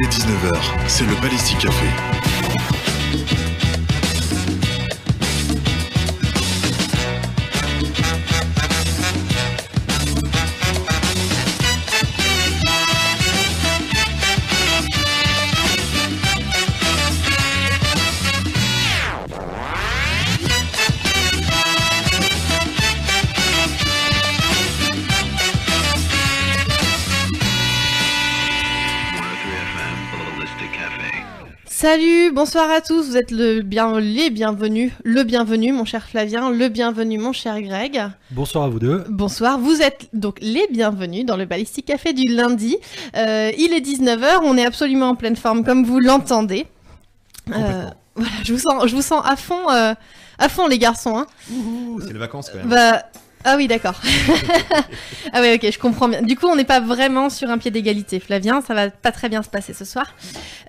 Il est 19h, c'est le Ballistic Café. Salut, bonsoir à tous, vous êtes les bienvenus, mon cher Flavien, le bienvenu, mon cher Greg. Bonsoir à vous deux. Bonsoir, vous êtes donc les bienvenus dans le Ballistic Café du lundi. Il est 19h, on est absolument en pleine forme comme vous l'entendez. Voilà, je vous sens à fond les garçons. Hein. C'est les vacances quand même. Ah oui, d'accord. Ah oui, ok, je comprends bien. Du coup, on n'est pas vraiment sur un pied d'égalité, Flavien. Ça va pas très bien se passer ce soir.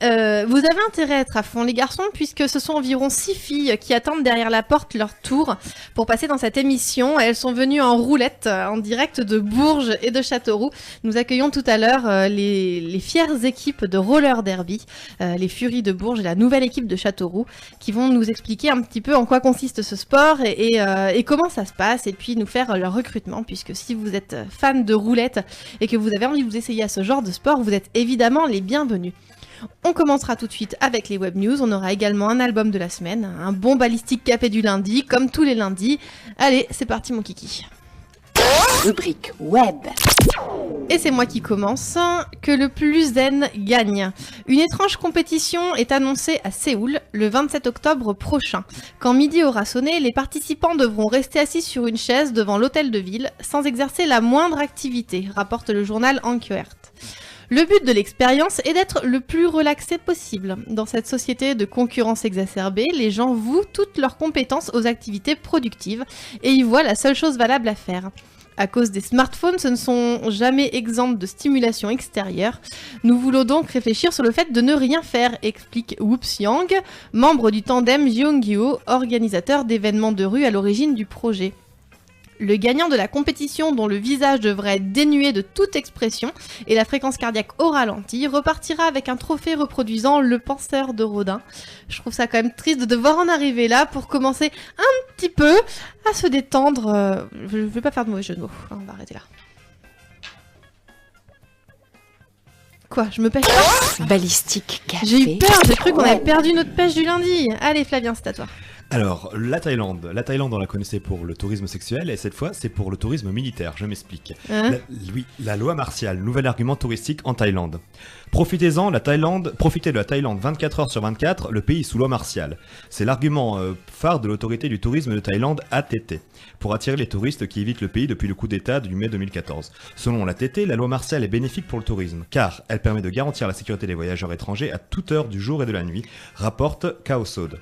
Vous avez intérêt à être à fond, les garçons, puisque ce sont environ 6 filles qui attendent derrière la porte leur tour pour passer dans cette émission. Elles sont venues en roulette, en direct de Bourges et de Châteauroux. Nous accueillons tout à l'heure les fières équipes de roller derby, les Furies de Bourges et la nouvelle équipe de Châteauroux, qui vont nous expliquer un petit peu en quoi consiste ce sport et comment ça se passe, et puis nous faire leur recrutement, puisque si vous êtes fan de roulette et que vous avez envie de vous essayer à ce genre de sport, vous êtes évidemment les bienvenus. On commencera tout de suite avec les web news, on aura également un album de la semaine, un bon Ballistic Café du lundi, comme tous les lundis. Allez, c'est parti mon kiki. Rubrique web. Et c'est moi qui commence. Que le plus zen gagne. Une étrange compétition est annoncée à Séoul le 27 octobre prochain. Quand midi aura sonné, les participants devront rester assis sur une chaise devant l'hôtel de ville sans exercer la moindre activité, rapporte le journal Enquête. Le but de l'expérience est d'être le plus relaxé possible. Dans cette société de concurrence exacerbée, les gens vouent toutes leurs compétences aux activités productives et y voient la seule chose valable à faire. À cause des smartphones, ce ne sont jamais exempts de stimulation extérieure. Nous voulons donc réfléchir sur le fait de ne rien faire, explique Whoops Yang, membre du tandem Jeongyo, organisateur d'événements de rue à l'origine du projet. Le gagnant de la compétition, dont le visage devrait être dénué de toute expression et la fréquence cardiaque au ralenti, repartira avec un trophée reproduisant le penseur de Rodin. Je trouve ça quand même triste de devoir en arriver là pour commencer un petit peu à se détendre. Je ne vais pas faire de mauvais jeu de mots, on va arrêter là. Quoi, je me pêche pas ? Ballistic Café. J'ai eu peur, j'ai cru qu'on avait perdu notre pêche du lundi. Allez Flavien, c'est à toi. Alors, la Thaïlande, on la connaissait pour le tourisme sexuel et cette fois, c'est pour le tourisme militaire, je m'explique. La loi martiale, nouvel argument touristique en Thaïlande. Profitez de la Thaïlande 24 heures sur 24, le pays sous loi martiale. C'est l'argument phare de l'autorité du tourisme de Thaïlande, ATT, pour attirer les touristes qui évitent le pays depuis le coup d'État du mai 2014. Selon l'ATT, la loi martiale est bénéfique pour le tourisme, car elle permet de garantir la sécurité des voyageurs étrangers à toute heure du jour et de la nuit, rapporte Kaosod.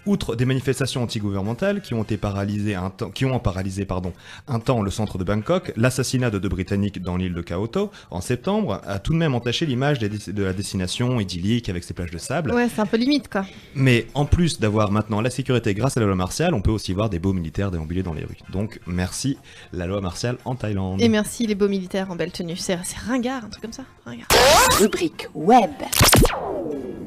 Outre des manifestations anti-gouvernementales qui ont paralysé un temps le centre de Bangkok, l'assassinat de 2 Britanniques dans l'île de Koh Tao en septembre a tout de même entaché l'image de la destination idyllique avec ses plages de sable. Ouais, c'est un peu limite quoi. Mais en plus d'avoir maintenant la sécurité grâce à la loi martiale, on peut aussi voir des beaux militaires déambuler dans les rues. Donc merci la loi martiale en Thaïlande. Et merci les beaux militaires en belle tenue. C'est ringard, un truc comme ça. Ringard. Rubrique web.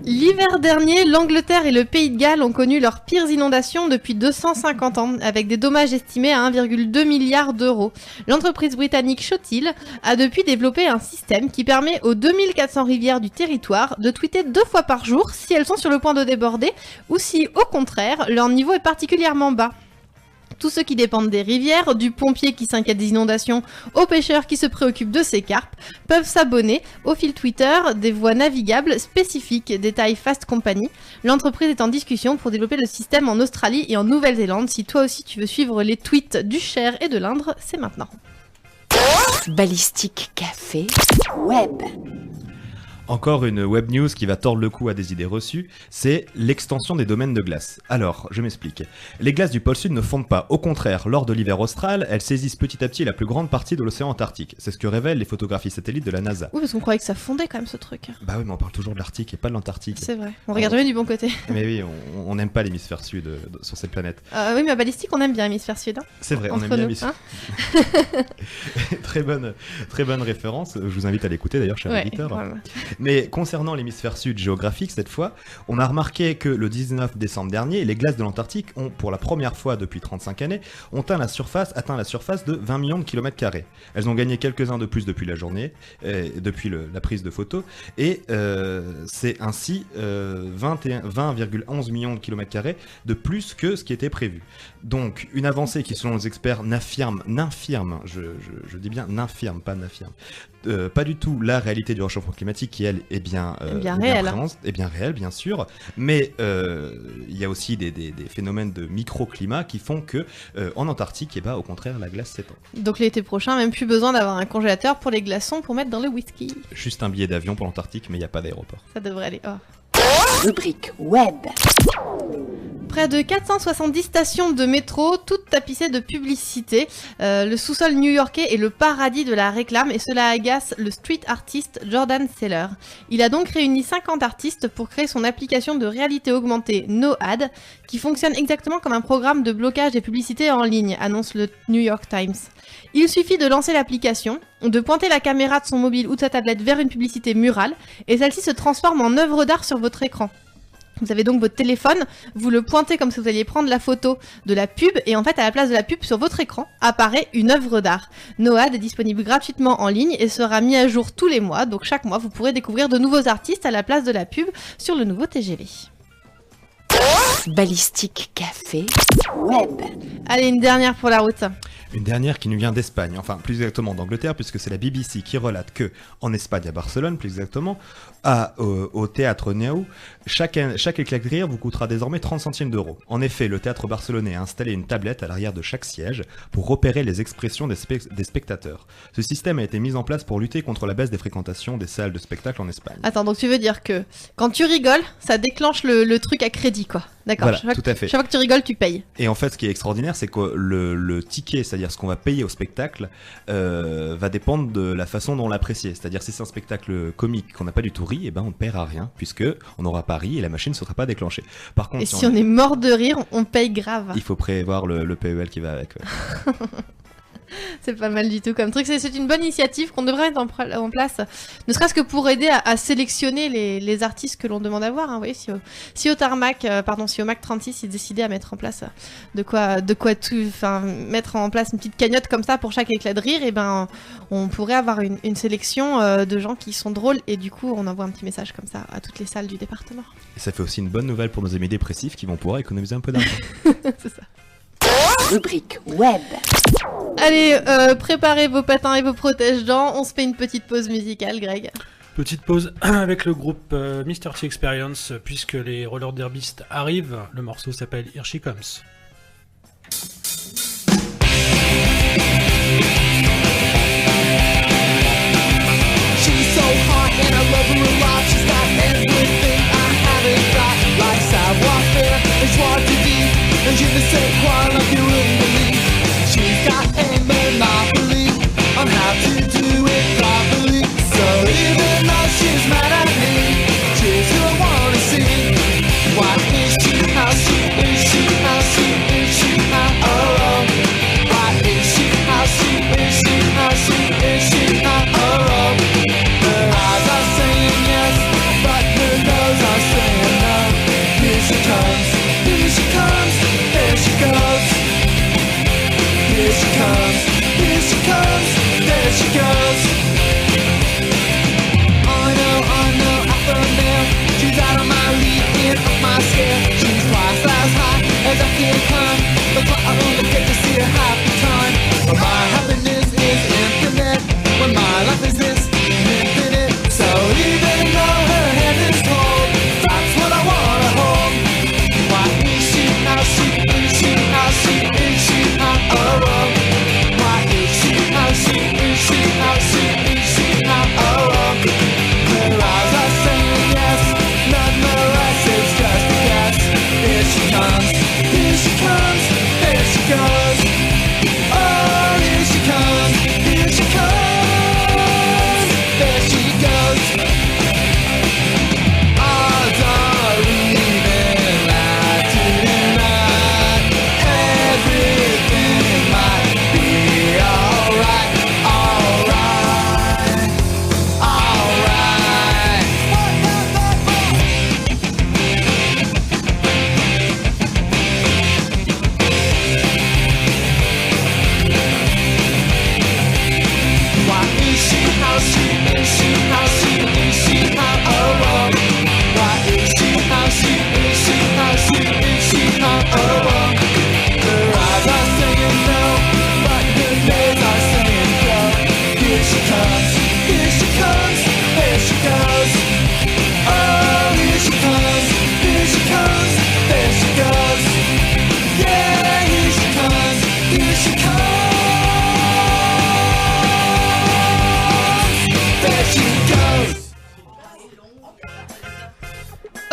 L'hiver dernier, l'Angleterre et le Pays de Galles ont connu leurs pires inondations depuis 250 ans, avec des dommages estimés à 1,2 milliard d'euros. L'entreprise britannique Shotil a depuis développé un système qui permet aux 2400 rivières du territoire de tweeter 2 fois par jour si elles sont sur le point de déborder ou si, au contraire, leur niveau est particulièrement bas. Tous ceux qui dépendent des rivières, du pompier qui s'inquiète des inondations, aux pêcheurs qui se préoccupent de ses carpes, peuvent s'abonner au fil Twitter des voies navigables spécifiques, détaille Fast Company. L'entreprise est en discussion pour développer le système en Australie et en Nouvelle-Zélande. Si toi aussi tu veux suivre les tweets du Cher et de l'Indre, c'est maintenant. Ballistic Café web. Encore une web news qui va tordre le cou à des idées reçues, c'est l'extension des domaines de glace. Alors, je m'explique. Les glaces du pôle sud ne fondent pas. Au contraire, lors de l'hiver austral, elles saisissent petit à petit la plus grande partie de l'océan Antarctique. C'est ce que révèlent les photographies satellites de la NASA. Oui, parce qu'on croyait que ça fondait quand même ce truc. Bah oui, mais on parle toujours de l'Arctique et pas de l'Antarctique. C'est vrai, on regarde jamais du bon côté. Mais oui, on n'aime pas l'hémisphère sud sur cette planète. Oui, mais à Ballistic, on aime bien l'hémisphère sud. Hein, c'est vrai, on aime bien l'hémisphère sud. Très bonne référence. Je vous invite à l'écouter d'ailleurs, cher auditeur. Voilà. Mais concernant l'hémisphère sud géographique, cette fois, on a remarqué que le 19 décembre dernier, les glaces de l'Antarctique ont, pour la première fois depuis 35 années, ont atteint la surface de 20 millions de kilomètres carrés. Elles ont gagné quelques-uns de plus depuis la journée, depuis la prise de photos, et c'est ainsi 20,11 millions de kilomètres carrés de plus que ce qui était prévu. Donc, une avancée qui, selon les experts, n'infirme, je dis bien n'infirme, pas n'affirme, pas du tout la réalité du réchauffement climatique qui, elle, est bien réelle, bien sûr, mais il y a aussi des phénomènes de microclimat qui font que en Antarctique, au contraire, la glace s'étend. Donc l'été prochain, même plus besoin d'avoir un congélateur pour les glaçons pour mettre dans le whisky. Juste un billet d'avion pour l'Antarctique, mais il n'y a pas d'aéroport. Ça devrait aller. Rubrique web. Près de 470 stations de métro, toutes tapissées de publicité. Le sous-sol new-yorkais est le paradis de la réclame et cela agace le street artiste Jordan Seller. Il a donc réuni 50 artistes pour créer son application de réalité augmentée NoAd qui fonctionne exactement comme un programme de blocage des publicités en ligne, annonce le New York Times. Il suffit de lancer l'application, de pointer la caméra de son mobile ou de sa tablette vers une publicité murale et celle-ci se transforme en œuvre d'art sur votre écran. Vous avez donc votre téléphone, vous le pointez comme si vous alliez prendre la photo de la pub et en fait à la place de la pub sur votre écran apparaît une œuvre d'art. NoAd est disponible gratuitement en ligne et sera mis à jour tous les mois, donc chaque mois vous pourrez découvrir de nouveaux artistes à la place de la pub sur le nouveau TGV. Balistique Café web. Allez, une dernière pour la route. Une dernière qui nous vient d'Espagne, enfin plus exactement d'Angleterre, puisque c'est la BBC qui relate que en Espagne, à Barcelone plus exactement, au théâtre Neu, chaque éclat de rire vous coûtera désormais 30 centimes d'euros. En effet, le théâtre barcelonais a installé une tablette à l'arrière de chaque siège pour repérer les expressions des spectateurs. Ce système a été mis en place pour lutter contre la baisse des fréquentations des salles de spectacle en Espagne. Attends, donc tu veux dire que quand tu rigoles, ça déclenche le truc à crédit, quoi. D'accord, voilà, tout à fait. Chaque fois que tu rigoles, tu payes. Et en fait, ce qui est extraordinaire, c'est que le ticket, c'est-à-dire ce qu'on va payer au spectacle, va dépendre de la façon dont on l'apprécie. C'est-à-dire si c'est un spectacle comique qu'on n'a pas du tout ri, on ne paiera rien, puisque on n'aura pas ri et la machine ne sera pas déclenchée. Par contre, et si on est mort de rire, on paye grave. Il faut prévoir le PEL qui va avec. Ouais. C'est pas mal du tout comme truc. C'est une bonne initiative qu'on devrait mettre en place, ne serait-ce que pour aider à sélectionner les artistes que l'on demande à voir. Hein. Vous voyez, si au Mac 36 ils décidaient à mettre en place mettre en place une petite cagnotte comme ça pour chaque éclat de rire, et on pourrait avoir une sélection de gens qui sont drôles et du coup on envoie un petit message comme ça à toutes les salles du département. Et ça fait aussi une bonne nouvelle pour nos amis dépressifs qui vont pouvoir économiser un peu d'argent. C'est ça. Rubrique web. Allez, préparez vos patins et vos protège-dents. On se fait une petite pause musicale, Greg. Petite pause avec le groupe Mr. T Experience, puisque les roller derbystes arrivent. Le morceau s'appelle Here She Comes. She's so hot and I love her a lot. She's got everything I haven't got. Like savoir-faire et joie de vivre. And je ne sais quoi like you wouldn't believe. She's got a monopoly on how to do it properly. So even though she's mad at me, she's who I wanna see. Why is she how she is she how she is she how oh. Why is she how she is she how she is she how oh. Her eyes are saying yes, but her nose are saying no. Here she comes, here she comes, there she goes.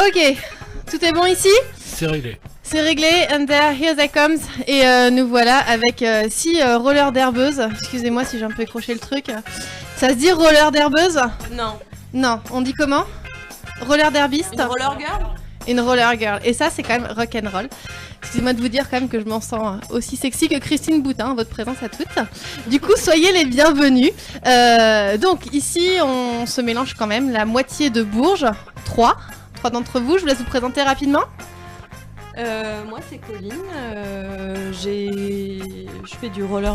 Ok, tout est bon ici? C'est réglé. C'est réglé, and there, here they comes. Et nous voilà avec 6 rollers d'herbeuse. Excusez-moi si j'ai un peu écroché le truc. Ça se dit roller d'herbeuse? Non. Non, on dit comment? Roller d'herbiste? Une roller girl? Une roller girl. Et ça, c'est quand même rock'n'roll. Excusez-moi de vous dire quand même que je m'en sens aussi sexy que Christine Boutin, votre présence à toutes. Du coup, soyez les bienvenus. Donc ici, on se mélange quand même la moitié de Bourges. 3 d'entre vous, je vous laisse vous présenter rapidement. Moi c'est Colline, je fais du roller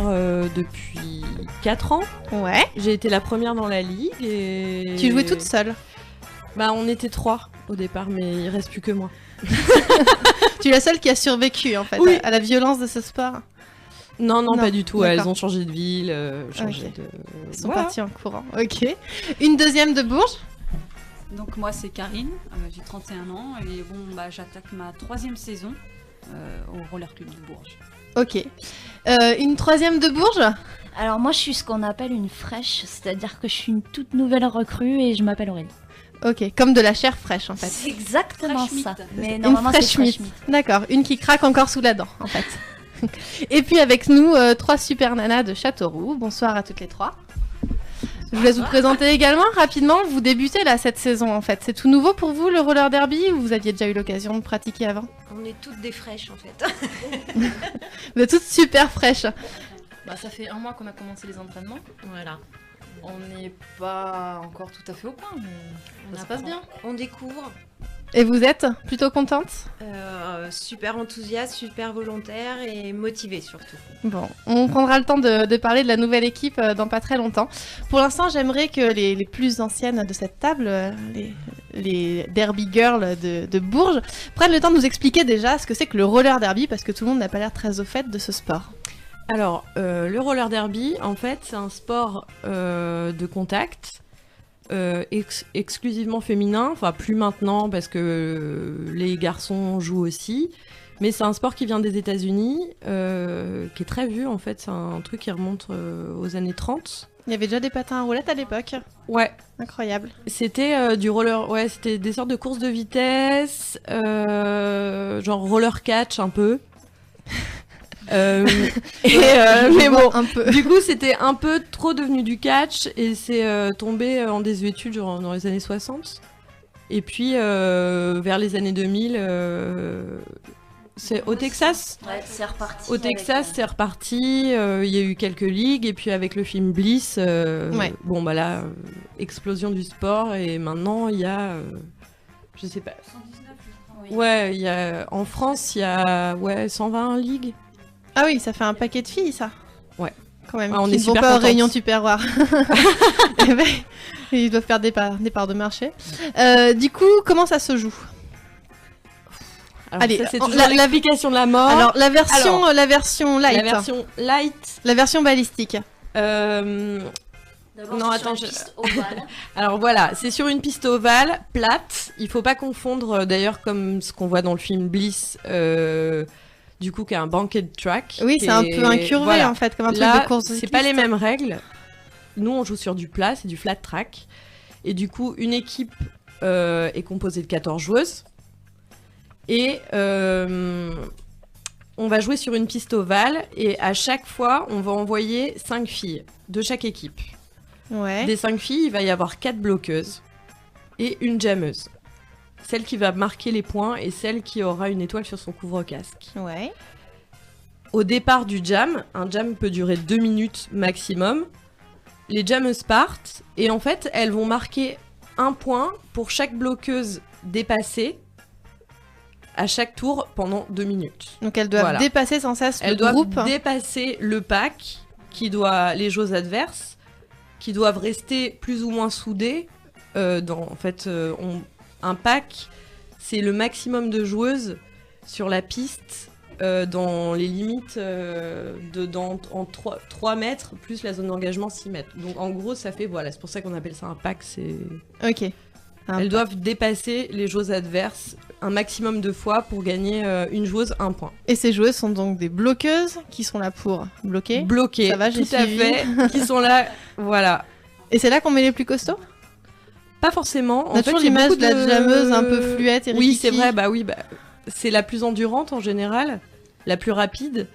depuis 4 ans. Ouais. J'ai été la première dans la ligue et... Tu jouais toute seule? Bah on était 3 au départ mais il reste plus que moi. Tu es la seule qui a survécu en fait Oui. à la violence de ce sport. Non, pas du tout, d'accord. elles ont changé de ville, changé Ok. de... Ils sont Voilà. partis en courant. Ok. Une deuxième de Bourges. Donc moi c'est Karine, j'ai 31 ans et bon bah j'attaque ma 3e saison au Roller Club de Bourges. Ok. Une troisième de Bourges. Alors moi je suis ce qu'on appelle une fraîche, c'est-à-dire que je suis une toute nouvelle recrue et je m'appelle Aurélie. Ok, comme de la chair fraîche en fait. C'est exactement Fresh ça. meat. Mais Une normalement c'est fresh fresh meat. meat. D'accord, une qui craque encore sous la dent en fait. Et puis avec nous, 3 super nanas de Châteauroux. Bonsoir à toutes les 3. Je vous laisse vous présenter également rapidement. Vous débutez là cette saison en fait. C'est tout nouveau pour vous le roller derby ou vous aviez déjà eu l'occasion de pratiquer avant? On est toutes des fraîches en fait. Vous êtes toutes super fraîches. Bah, ça fait 1 mois qu'on a commencé les entraînements. Voilà. On n'est pas encore tout à fait au point, mais ça se passe bien. On découvre. Et vous êtes plutôt contente? Super enthousiaste, super volontaire et motivée surtout. Bon, on prendra le temps de parler de la nouvelle équipe dans pas très longtemps. Pour l'instant, j'aimerais que les plus anciennes de cette table, les derby girls de Bourges, prennent le temps de nous expliquer déjà ce que c'est que le roller derby, parce que tout le monde n'a pas l'air très au fait de ce sport. Alors, le roller derby, en fait, c'est un sport de contact exclusivement féminin, enfin plus maintenant parce que les garçons jouent aussi, mais c'est un sport qui vient des États-Unis, qui est très vu en fait, c'est un truc qui remonte aux années 30. Il y avait déjà des patins à roulettes à l'époque. Ouais. Incroyable. C'était du roller, ouais, c'était des sortes de courses de vitesse, genre roller catch un peu. Mais bon, un peu. Du coup, c'était un peu trop devenu du catch et c'est tombé en désuétude genre, dans les années 60. Et puis, vers les années 2000, c'est au Texas. Ouais, c'est reparti. Au Texas, c'est reparti. Il y a eu quelques ligues et puis avec le film Bliss, bon bah là, explosion du sport et maintenant il y a, je sais pas. 119, je crois. Ouais, il y a en France, il y a 120 ligues. Ah oui, ça fait un paquet de filles, ça. Ouais. Quand même. Ouais, on qui est ne vont super pas aux contentes. réunions Tupperware. Eh ben, ils doivent faire des parts de marché. Du coup, comment ça se joue? Alors, Allez, ça, c'est la- toujours l'explication de la mort. Alors, la version light. La version light. La version balistique. D'abord, Non, c'est attends, sur une piste ovale. Alors voilà, c'est sur une piste ovale, plate. Il faut pas confondre, d'ailleurs, comme ce qu'on voit dans le film Bliss, du coup, qui est un banquet track. Oui, c'est un peu incurvé voilà. en fait, comme un truc Là, de course de c'est pas piste. les mêmes règles. Nous, on joue sur du plat, c'est du flat track. Et du coup, une équipe est composée de 14 joueuses. Et on va jouer sur une piste ovale. Et à chaque fois, on va envoyer 5 filles de chaque équipe. Ouais. Des 5 filles, il va y avoir 4 bloqueuses et une jammeuse. Celle qui va marquer les points et celle qui aura une étoile sur son couvre-casque. Ouais. Au départ du jam, un jam peut durer 2 minutes maximum. Les jammeuses partent et en fait, elles vont marquer un point pour chaque bloqueuse dépassée à chaque tour pendant 2 minutes. Donc elles doivent Voilà. dépasser sans cesse le Elles doivent groupe. dépasser le pack qui doit les joueuses adverses, qui doivent rester plus ou moins soudées. Un pack, c'est le maximum de joueuses sur la piste dans les limites en 3 mètres plus la zone d'engagement 6 mètres. Donc en gros, ça fait, voilà, c'est pour ça qu'on appelle ça un pack. Ok. Elles doivent dépasser les joueuses adverses un maximum de fois pour gagner une joueuse un point. Et ces joueuses sont donc des bloqueuses qui sont là pour bloquer. Bloquées, Ça va, j'ai tout à suivi. fait, qui sont là, voilà. Et c'est là qu'on met les plus costauds? Pas forcément. On a toujours l'image de la jammeuse un peu fluette et Oui, rikiki. c'est vrai, c'est la plus endurante en général, la plus rapide.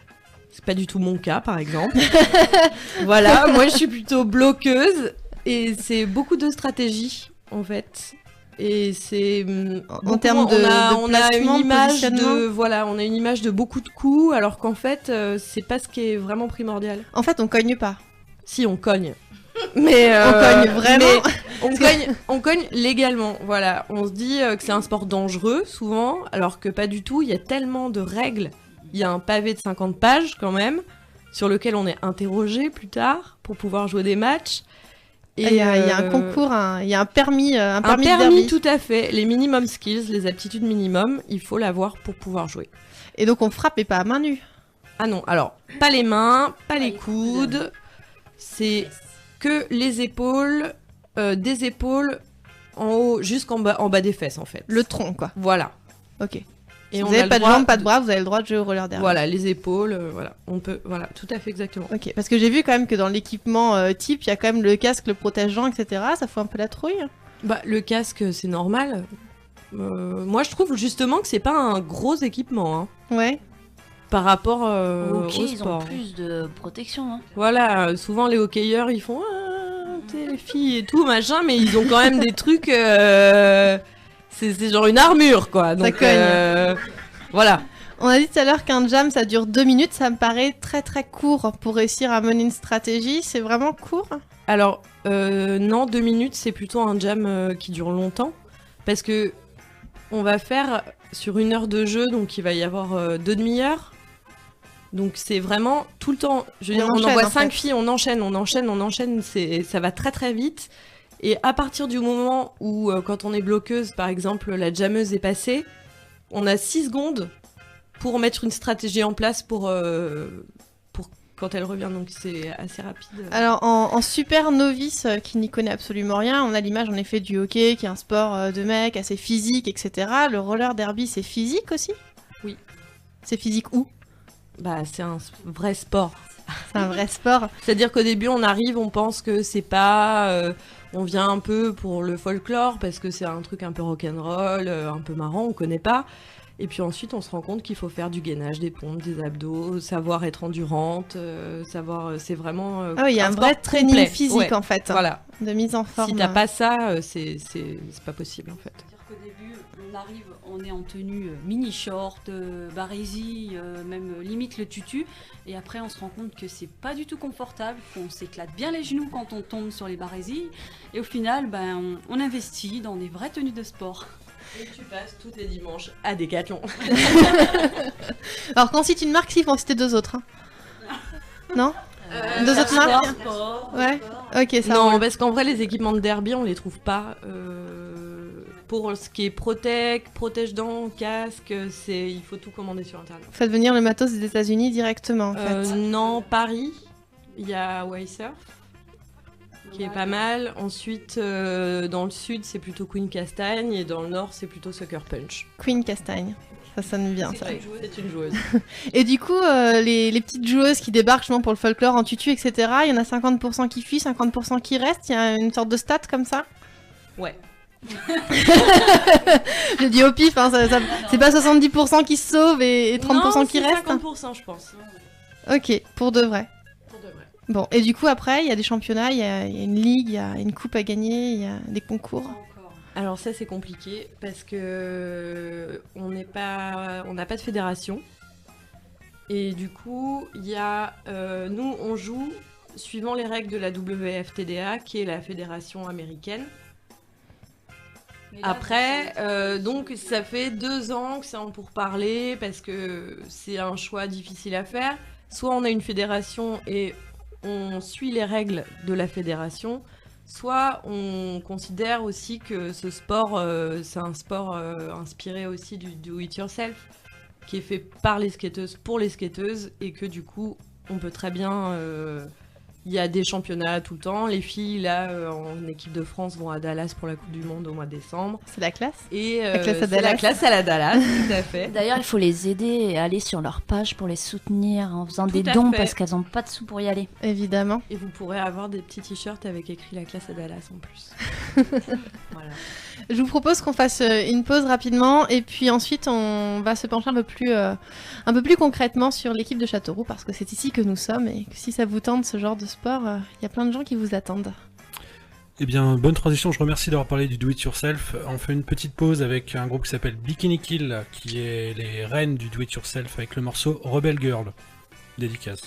C'est pas du tout mon cas, par exemple. Voilà, moi je suis plutôt bloqueuse et c'est beaucoup de stratégie en fait. Et c'est en termes de on a placement, une image positionnement. on a une image de beaucoup de coups, alors qu'en fait c'est pas ce qui est vraiment primordial. En fait, on cogne pas. Si, on cogne. Mais on cogne vraiment. Mais on cogne légalement. Voilà, on se dit que c'est un sport dangereux souvent, alors que pas du tout. Il y a tellement de règles. Il y a un pavé de 50 pages quand même, sur lequel on est interrogé plus tard pour pouvoir jouer des matchs. Et il y a un concours, il y a un permis de permis, derby. tout à fait. Les minimum skills, les aptitudes minimum, il faut l'avoir pour pouvoir jouer. Et donc on frappe et pas à main nue. Ah non, alors pas les mains, pas les coudes, c'est que les épaules, des épaules en haut jusqu'en bas, en bas des fesses en fait. Le tronc quoi. Voilà. Ok. Et si on vous n'avez pas de jambes, pas de bras, vous avez le droit de jouer au roller derby. Voilà, les épaules, voilà, on peut, voilà, tout à fait exactement. Ok, parce que j'ai vu quand même que dans l'équipement type, il y a quand même le casque, le protège-dents, etc. Ça fout un peu la trouille. Bah, le casque, c'est normal. Moi, je trouve justement que c'est pas un gros équipement. Hein, ouais. Par rapport au au ils sport. ont plus de protection. Hein. Voilà, souvent les hockeyeurs, ils font t'es les filles et tout, machin, mais ils ont quand même des trucs. C'est genre une armure, quoi. Donc, ça cogne. Voilà. On a dit tout à l'heure qu'un jam, ça dure 2 minutes. Ça me paraît très très court pour réussir à mener une stratégie. C'est vraiment court? Alors, non, 2 minutes, c'est plutôt un jam qui dure longtemps. Parce que on va faire sur 1 heure de jeu, donc il va y avoir 2 demi-heures. Donc c'est vraiment tout le temps. Je veux dire, on envoie 5 filles, on enchaîne. Ça va très très vite. Et à partir du moment où, quand on est bloqueuse, par exemple, la jammeuse est passée, on a 6 secondes pour mettre une stratégie en place pour quand elle revient. Donc c'est assez rapide. Alors en super novice qui n'y connaît absolument rien, on a l'image en effet du hockey qui est un sport de mec assez physique, etc. Le roller derby, c'est physique aussi? Oui. C'est physique où? Bah c'est un vrai sport. C'est un vrai sport. C'est-à-dire qu'au début on arrive, on pense que c'est pas... on vient un peu pour le folklore parce que c'est un truc un peu rock'n'roll, un peu marrant, on connaît pas. Et puis ensuite, on se rend compte qu'il faut faire du gainage, des pompes, des abdos, savoir être endurante, c'est vraiment. Ah oui, il y a un vrai training physique en fait. Voilà. De mise en forme. Si t'as pas ça, c'est pas possible en fait. C'est-à-dire qu'au début, on arrive, on est en tenue mini short, barésie, même limite le tutu, et après on se rend compte que c'est pas du tout confortable, qu'on s'éclate bien les genoux quand on tombe sur les barésies, et au final, on investit dans des vraies tenues de sport. Et tu passes tous les dimanches à Decathlon. Alors qu'on cite une marque, si, faut en citer 2 autres. Hein. Non 2 autres marques ouais. Ok, ça. Non, parce qu'en vrai, les équipements de derby, on les trouve pas. Pour ce qui est protège-dents, casque, il faut tout commander sur internet. Faites venir le matos des États-Unis directement en fait. Non, Paris, il y a Wysurf. Qui est pas mal. Ensuite, dans le sud, c'est plutôt Queen Castagne. Et dans le nord, c'est plutôt Sucker Punch. Queen Castagne. Ça sonne bien, ça. C'est une joueuse. Et du coup, les petites joueuses qui débarquent justement pour le folklore en tutu, etc., il y en a 50% qui fuient, 50% qui restent. Il y a une sorte de stat comme ça? Ouais. J'ai dit au pif, hein, c'est pas 70% qui se sauvent et 30% non, qui restent? 50%, je pense. Ok, pour de vrai. Bon, et du coup, après, il y a des championnats, il y a une ligue, il y a une coupe à gagner, il y a des concours. Alors ça, c'est compliqué parce que on n'a pas de fédération. Et du coup, il y a... nous, on joue suivant les règles de la WFTDA, qui est la fédération américaine. Après, donc ça fait 2 ans que c'est en pourparlers parce que c'est un choix difficile à faire. Soit on a une fédération et on suit les règles de la fédération, soit on considère aussi que ce sport, c'est un sport inspiré aussi du do it yourself, qui est fait par les skateuses pour les skateuses, et que du coup, on peut très bien Il y a des championnats tout le temps. Les filles, là, en équipe de France, vont à Dallas pour la Coupe du Monde au mois de décembre. C'est la classe. Et La classe à c'est Dallas. la classe à la Dallas, tout à fait. D'ailleurs, il faut les aider et aller sur leur page pour les soutenir en faisant Tout des à dons fait. parce qu'elles n'ont pas de sous pour y aller. Évidemment. Et vous pourrez avoir des petits t-shirts avec écrit la classe à Dallas en plus. Voilà. Je vous propose qu'on fasse une pause rapidement et puis ensuite on va se pencher un peu plus concrètement sur l'équipe de Châteauroux parce que c'est ici que nous sommes et que si ça vous tente ce genre de sport, il y a plein de gens qui vous attendent. Eh bien, bonne transition, je remercie d'avoir parlé du do-it-yourself. On fait une petite pause avec un groupe qui s'appelle Bikini Kill, qui est les reines du do-it-yourself, avec le morceau Rebel Girl. Dédicace.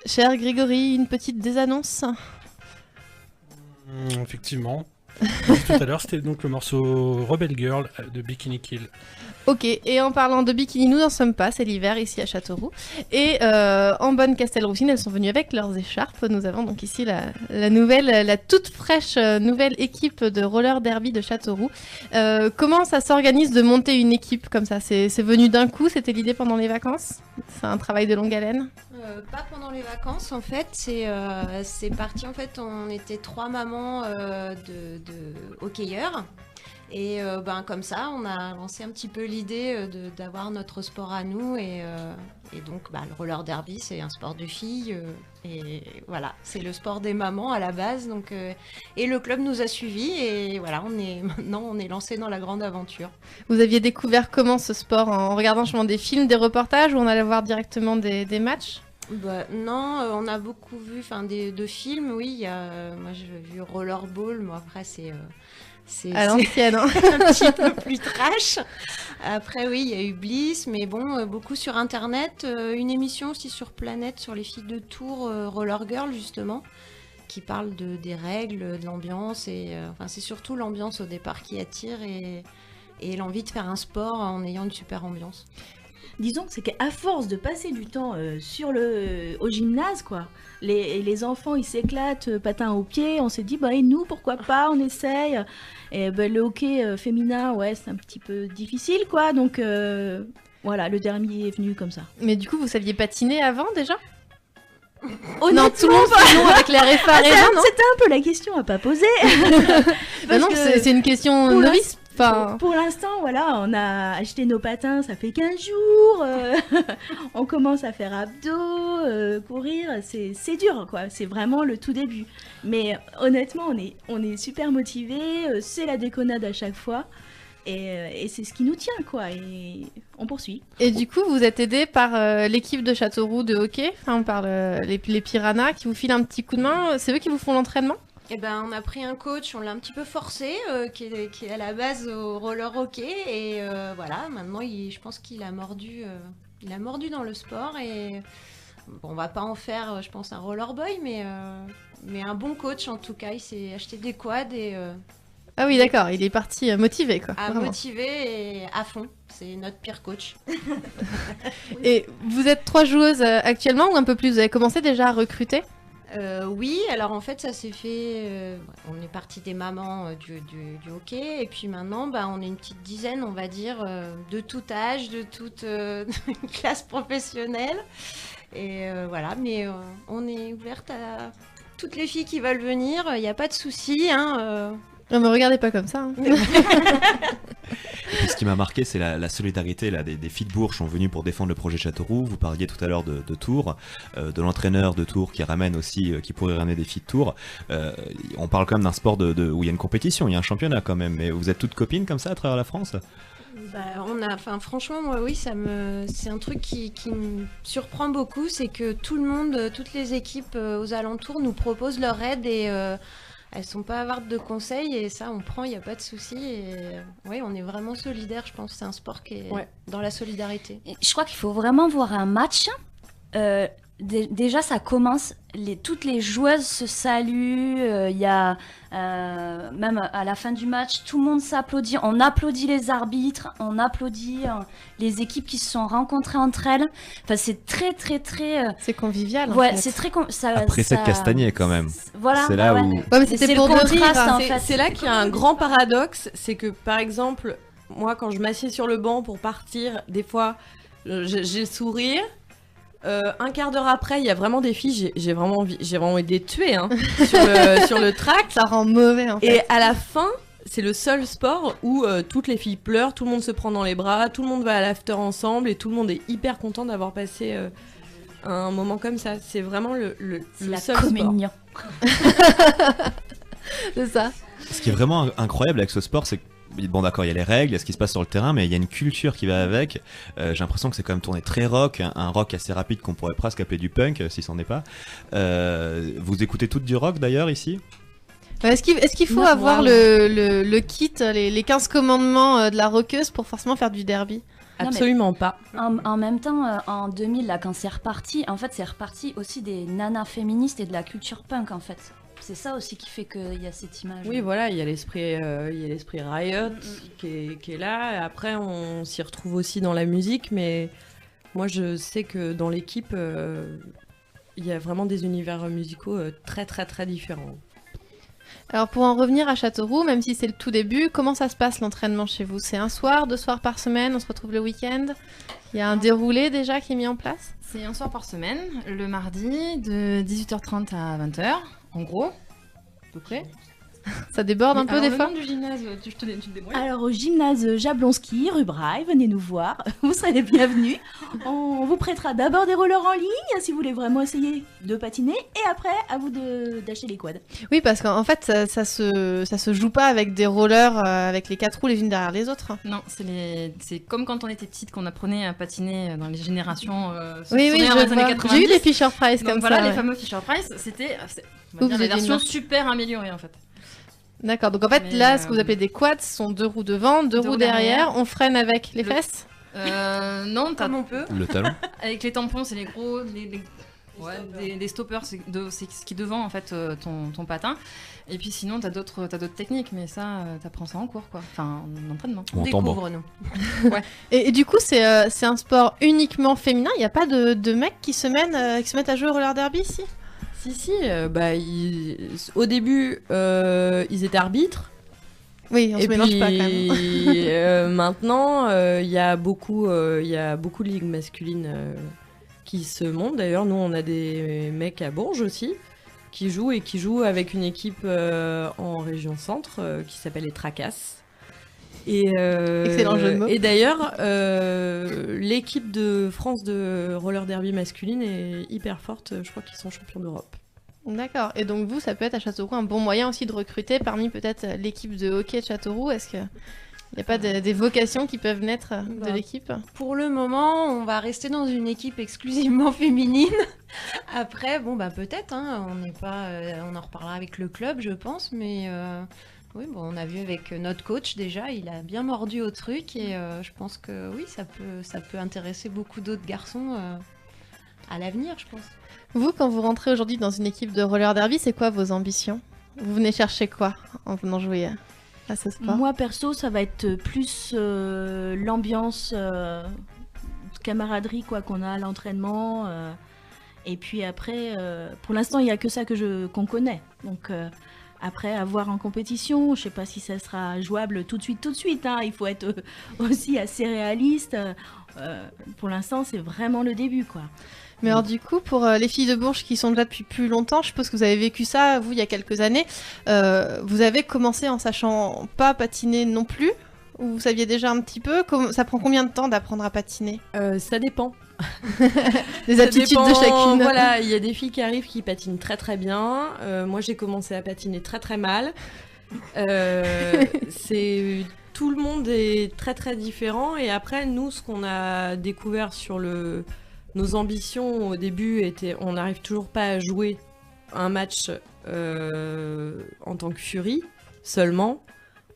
Cher Grégory, une petite désannonce. Effectivement. Tout à l'heure, c'était donc le morceau Rebel Girl de Bikini Kill. Ok, et en parlant de bikini, nous n'en sommes pas, c'est l'hiver ici à Châteauroux. Et en bonne Castelroussine, elles sont venues avec leurs écharpes. Nous avons donc ici la toute fraîche nouvelle équipe de roller derby de Châteauroux. Comment ça s'organise de monter une équipe comme ça? C'est venu d'un coup, c'était l'idée pendant les vacances? C'est un travail de longue haleine? Pas pendant les vacances en fait, c'est parti en fait, on était 3 mamans de hockeyeurs. Et comme ça, on a lancé un petit peu l'idée d'avoir notre sport à nous. Et donc, le roller derby, c'est un sport de filles. Et voilà, c'est le sport des mamans à la base. Donc, et le club nous a suivis. Et voilà, maintenant, on est lancé dans la grande aventure. Vous aviez découvert comment ce sport? En regardant justement des films, des reportages, ou on allait voir directement des matchs? Non, on a beaucoup vu de films, oui. Moi, j'ai vu Rollerball. Moi, après, c'est à l'ancienne, hein. un petit peu plus trash. Après, oui, il y a eu Bliss, mais bon, beaucoup sur Internet. Une émission aussi sur Planète, sur les filles de Tours, Roller Girl, justement, qui parle des règles, de l'ambiance. Et c'est surtout l'ambiance au départ qui attire et l'envie de faire un sport en ayant une super ambiance. disons, c'est qu'à force de passer du temps au gymnase, quoi, les enfants, ils s'éclatent, patins aux pieds, on s'est dit, bah, et nous, pourquoi pas, on essaye. Et bah, le hockey féminin, ouais, c'est un petit peu difficile, quoi, donc voilà, le derby est venu comme ça. Mais du coup, vous saviez patiner avant, déjà? Non, tout le monde fait non avec les référés, non? C'était un peu la question à pas poser. Non, c'est une question novice. Pour l'instant, voilà, on a acheté nos patins, ça fait 15 jours. On commence à faire abdos, courir, c'est dur, quoi. C'est vraiment le tout début. Mais honnêtement, on est super motivés, c'est la déconnade à chaque fois. Et c'est ce qui nous tient, quoi. Et on poursuit. Et du coup, vous êtes aidé par l'équipe de Châteauroux de hockey, enfin, par les Piranhas qui vous filent un petit coup de main. C'est eux qui vous font l'entraînement? Eh ben, on a pris un coach, on l'a un petit peu forcé, qui est à la base au roller hockey. Et voilà, maintenant, je pense qu'il a mordu dans le sport. Et bon, on va pas en faire, je pense, un roller boy, mais un bon coach, en tout cas. Il s'est acheté des quads et... Ah oui, d'accord, il est parti motivé, quoi. À vraiment. motiver et à fond. C'est notre pire coach. Et vous êtes 3 joueuses actuellement ou un peu plus? Vous avez commencé déjà à recruter? Oui, alors en fait ça s'est fait, on est parti des mamans du hockey et puis maintenant bah, on est une petite dizaine on va dire de tout âge, de toute classe professionnelle et voilà, mais on est ouverte à toutes les filles qui veulent venir, il n'y a pas de souci. Non me regardez pas comme ça. Hein. Et puis, ce qui m'a marqué, c'est la solidarité là, des filles de Bourges sont venues pour défendre le projet Châteauroux. Vous parliez tout à l'heure de Tours, de l'entraîneur de Tours qui ramène aussi, qui pourrait ramener des filles de Tours. On parle quand même d'un sport où il y a une compétition, il y a un championnat quand même. Mais vous êtes toutes copines comme ça à travers la France? Franchement, moi, oui, c'est un truc qui me surprend beaucoup, c'est que tout le monde, toutes les équipes aux alentours nous proposent leur aide et elles sont pas avardes de conseils et ça on prend, il n'y a pas de souci. Et oui, on est vraiment solidaires, je pense. C'est un sport qui est dans la solidarité. Et je crois qu'il faut vraiment voir un match. Déjà, ça commence, toutes les joueuses se saluent, il y a même à la fin du match, tout le monde s'applaudit, on applaudit les arbitres, on applaudit les équipes qui se sont rencontrées entre elles. Enfin, c'est très très très... C'est convivial. Ouais, en fait. c'est très... Après cette Castagnet quand même. Voilà. C'est là où... Ouais, mais c'était pour le contraste, en fait. C'est là qu'il y a un grand paradoxe, c'est que par exemple, moi quand je m'assieds sur le banc pour partir, des fois j'ai le sourire. Un quart d'heure après, il y a vraiment des filles, j'ai vraiment envie de les tuer hein, sur le track. Ça rend mauvais en fait. Et à la fin, c'est le seul sport où toutes les filles pleurent, tout le monde se prend dans les bras, tout le monde va à l'after ensemble et tout le monde est hyper content d'avoir passé un moment comme ça. C'est vraiment le seul communion. sport. C'est ça. Ce qui est vraiment incroyable avec ce sport, c'est que bon d'accord, il y a les règles, il y a ce qui se passe sur le terrain, mais il y a une culture qui va avec. J'ai l'impression que c'est quand même tourné très rock, un rock assez rapide qu'on pourrait presque appeler du punk, si c'en est pas. Vous écoutez toutes du rock d'ailleurs ici? Est-ce qu'il faut avoir le kit, les 15 commandements de la rockeuse pour forcément faire du derby? Absolument pas. En même temps, en 2000, là, quand c'est reparti, en fait, c'est reparti aussi des nanas féministes et de la culture punk, en fait. C'est ça aussi qui fait qu'il y a cette image. Oui, voilà, il y a l'esprit Riot qui est là. Et après, on s'y retrouve aussi dans la musique, mais moi, je sais que dans l'équipe, il y a vraiment des univers musicaux très, très, très différents. Alors, pour en revenir à Châteauroux, même si c'est le tout début, comment ça se passe l'entraînement chez vous? C'est un soir, 2 soirs par semaine, on se retrouve le week-end? Il y a un déroulé déjà qui est mis en place? C'est un soir par semaine, le mardi, de 18h30 à 20h. En gros, à peu près. Ça déborde un peu des fois? Le nom du gymnase, tu te débrouilles? Alors au gymnase Jablonski, rue Braille, venez nous voir, vous serez les bienvenus. On vous prêtera d'abord des rollers en ligne si vous voulez vraiment essayer de patiner et après à vous d'acheter les quads. Oui, parce qu'en fait ça se joue pas avec des rollers avec les 4 roues les unes derrière les autres. Non, c'est comme quand on était petite qu'on apprenait à patiner dans les générations oui, je vois. J'ai eu des Fisher Price comme voilà, ça. les fameux Fisher Price, c'était la version super améliorée en fait. D'accord, donc en fait là ce que vous appelez des quads sont 2 roues devant, 2 roues derrière, on freine avec les fesses? Non, comme on peut. Le talon. Avec les tampons, c'est les gros, Ouais, des stoppers, c'est ce qui est devant en fait ton patin. Et puis sinon, t'as d'autres techniques, mais ça, t'apprends ça en cours, quoi. Enfin, en entraînement. Découvre-nous. Ouais. Et du coup, c'est un sport uniquement féminin. Il n'y a pas de mecs qui se mettent à jouer au roller derby ici? Si, au début, ils étaient arbitres. Oui, on se mélange pas quand même. Maintenant, il y a beaucoup de ligues masculines qui se montent. D'ailleurs, nous, on a des mecs à Bourges aussi qui jouent avec une équipe en région centre qui s'appelle les Tracasses. Excellent jeu de mots. Et d'ailleurs, l'équipe de France de roller derby masculine est hyper forte. Je crois qu'ils sont champions d'Europe. D'accord. Et donc vous, ça peut être à Châteauroux un bon moyen aussi de recruter parmi peut-être l'équipe de hockey de Châteauroux. Est-ce qu'il n'y a pas des vocations qui peuvent naître de l'équipe? Pour le moment, on va rester dans une équipe exclusivement féminine. Après, peut-être, hein, on en reparlera avec le club, je pense, mais oui, on a vu avec notre coach déjà, il a bien mordu au truc et je pense que oui, ça peut intéresser beaucoup d'autres garçons à l'avenir, je pense. Vous, quand vous rentrez aujourd'hui dans une équipe de roller derby, c'est quoi vos ambitions? Vous venez chercher quoi en venant jouer à ce sport? Moi, perso, ça va être plus l'ambiance de camaraderie qu'on a à l'entraînement. Et puis après, pour l'instant, il n'y a que ça qu'on connaît. Donc après, à voir en compétition, je ne sais pas si ça sera jouable tout de suite. Hein. Il faut être aussi assez réaliste. Pour l'instant, c'est vraiment le début, quoi. Mais alors du coup, pour les filles de Bourges qui sont là depuis plus longtemps, je suppose que vous avez vécu ça, vous, il y a quelques années. Vous avez commencé en sachant pas patiner non plus? Ou vous saviez déjà un petit peu? Ça prend combien de temps d'apprendre à patiner? Ça dépend. Des aptitudes de chacune. Voilà, il y a des filles qui arrivent qui patinent très très bien. Moi, j'ai commencé à patiner très très mal. Tout le monde est très très différent. Et après, nous, ce qu'on a découvert sur nos ambitions au début était, on n'arrive toujours pas à jouer un match en tant que Fury seulement.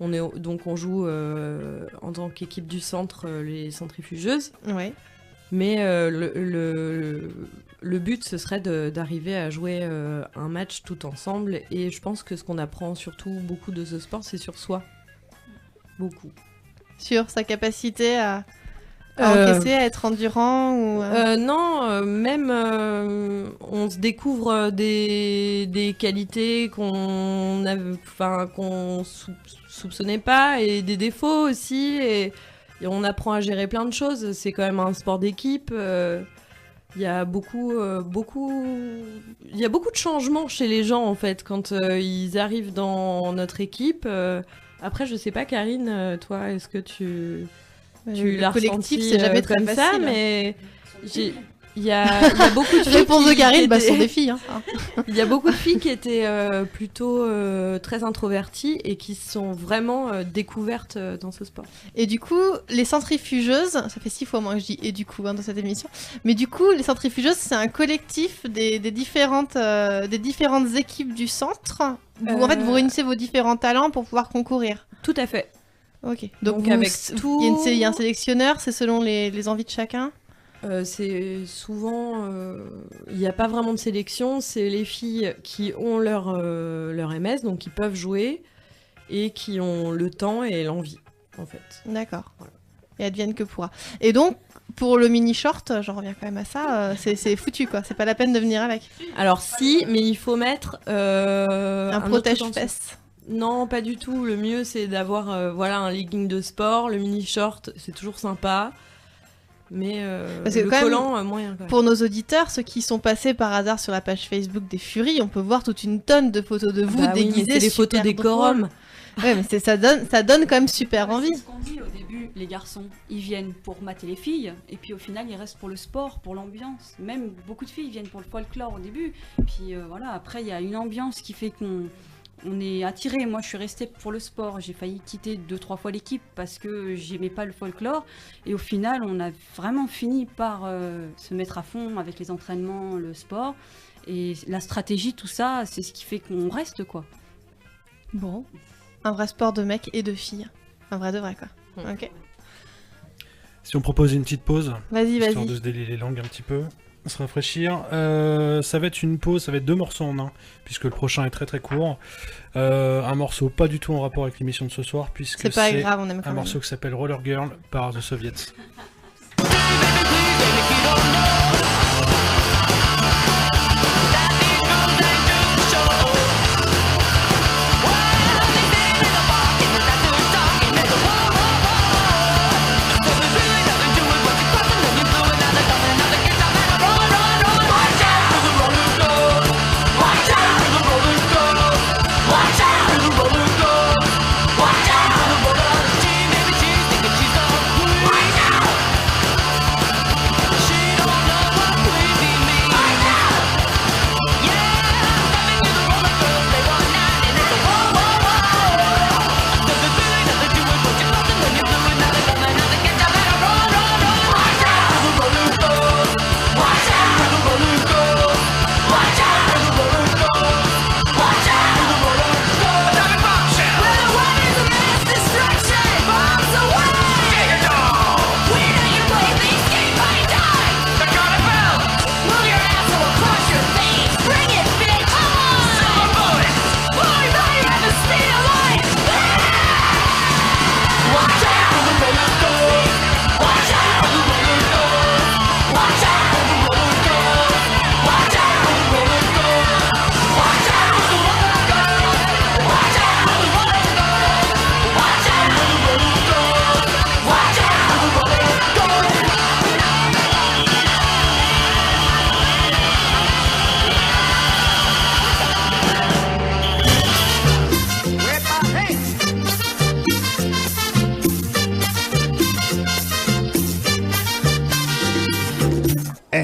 Donc on joue en tant qu'équipe du centre, les centrifugeuses. Ouais. Mais le but, ce serait d'arriver à jouer un match tout ensemble. Et je pense que ce qu'on apprend surtout beaucoup de ce sport, c'est sur soi. Beaucoup. Sur sa capacité à encaisser, à être endurant ou non, même on se découvre des qualités qu'on soupçonnait pas et des défauts aussi et on apprend à gérer plein de choses. C'est quand même un sport d'équipe. Il y a beaucoup de changements chez les gens en fait quand ils arrivent dans notre équipe. Après, je sais pas, Karine, toi, est-ce que tu l'as ressenti c'est jamais très comme facile, ça, mais il y a beaucoup de filles. Réponse de Karine, ce sont des filles. Hein. Il y a beaucoup de filles qui étaient plutôt très introverties et qui sont vraiment découvertes dans ce sport. Et du coup, les centrifugeuses, ça fait 6 fois moins que je dis et du coup dans cette émission, mais du coup, les centrifugeuses, c'est un collectif des différentes équipes du centre où en fait vous réunissez vos différents talents pour pouvoir concourir. Tout à fait. Ok. Donc avec tout, il y a un sélectionneur, c'est selon les envies de chacun. C'est souvent, il n'y a pas vraiment de sélection, c'est les filles qui ont leur MS, donc qui peuvent jouer, et qui ont le temps et l'envie, en fait. D'accord. Voilà. Et advienne que pourra. Et donc, pour le mini-short, j'en reviens quand même à ça, c'est foutu, quoi. C'est pas la peine de venir avec. Alors si, mais il faut mettre un protège-fesses. Non, pas du tout. Le mieux, c'est d'avoir un legging de sport. Le mini-short, c'est toujours sympa. Mais parce que le collant, moyen. Quand même. Pour nos auditeurs, ceux qui sont passés par hasard sur la page Facebook des Furies, on peut voir toute une tonne de photos de vous déguisées. Oui, c'est les photos des corums. Ouais, mais ça donne quand même super envie. C'est ce qu'on dit au début, les garçons, ils viennent pour mater les filles, et puis au final, ils restent pour le sport, pour l'ambiance. Même beaucoup de filles viennent pour le folklore au début. Puis après, il y a une ambiance qui fait qu'on est attiré. Moi, je suis restée pour le sport. J'ai failli quitter 2-3 fois l'équipe parce que j'aimais pas le folklore. Et au final, on a vraiment fini par se mettre à fond avec les entraînements, le sport. Et la stratégie, tout ça, c'est ce qui fait qu'on reste, quoi. Bon. Un vrai sport de mecs et de filles. Un vrai de vrai, quoi. Ok. Si on propose une petite pause, vas-y. Histoire de se délier les langues un petit peu. se rafraîchir. Ça va être une pause, ça va être 2 morceaux en un, puisque le prochain est très très court. Un morceau pas du tout en rapport avec l'émission de ce soir, puisque C'est pas grave, on aime quand un même. morceau qui s'appelle Roller Girl par The Soviets.